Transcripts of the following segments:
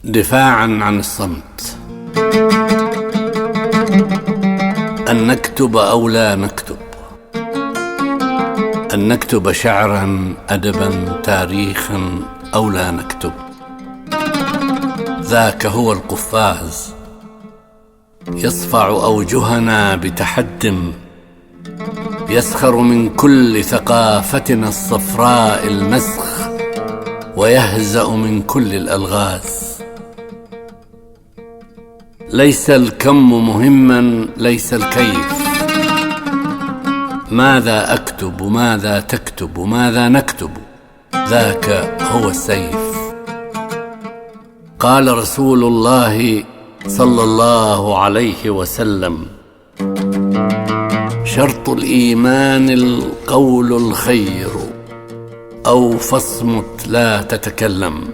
دفاعا عن الصمت. أن نكتب أو لا نكتب، أن نكتب شعرا، أدبا، تاريخا أو لا نكتب، ذاك هو القفاز يصفع أوجهنا بتحد، يسخر من كل ثقافتنا الصفراء المسخ، ويهزأ من كل الألغاز. ليس الكم مهما، ليس الكيف، ماذا أكتب وماذا تكتب وماذا نكتب، ذاك هو السيف. قال رسول الله صلى الله عليه وسلم: شرط الإيمان القول الخير، أو فاصمت لا تتكلم.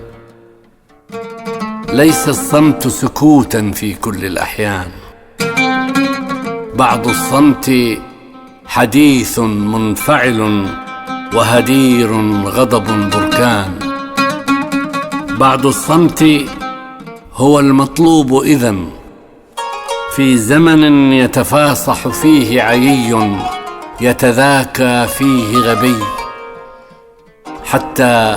ليس الصمت سكوتا في كل الأحيان، بعض الصمت حديث منفعل وهدير غضب بركان. بعض الصمت هو المطلوب إذن في زمن يتفاصح فيه عيي، يتذاكى فيه غبي، حتى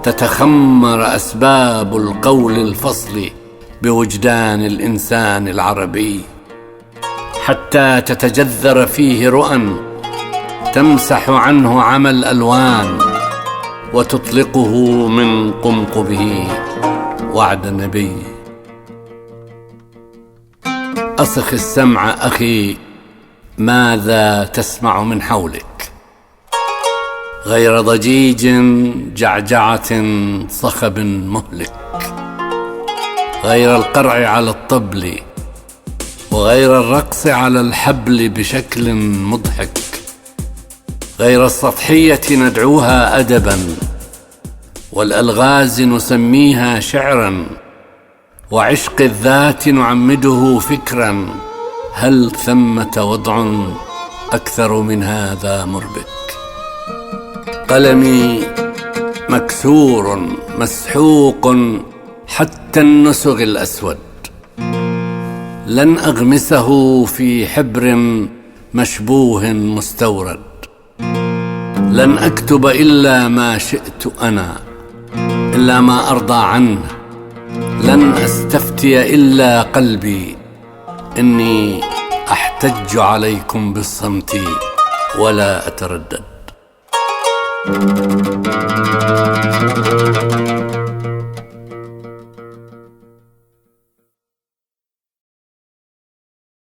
تتخمر أسباب القول الفصل بوجدان الإنسان العربي، حتى تتجذر فيه رؤى تمسح عنه عمى الألوان، وتطلقه من قمقبه وعد النبي. أصخ السمع أخي، ماذا تسمع من حولك؟ غير ضجيج جعجعة صخب مهلك، غير القرع على الطبل، وغير الرقص على الحبل بشكل مضحك، غير السطحية ندعوها أدبا، والألغاز نسميها شعرا، وعشق الذات نعمده فكرا. هل ثمة وضع أكثر من هذا مربك؟ قلمي مكسور مسحوق حتى النسغ الأسود، لن أغمسه في حبر مشبوه مستورد. لن أكتب إلا ما شئت أنا، إلا ما أرضى عنه. لن أستفتي إلا قلبي، إني أحتج عليكم بالصمت ولا أتردد.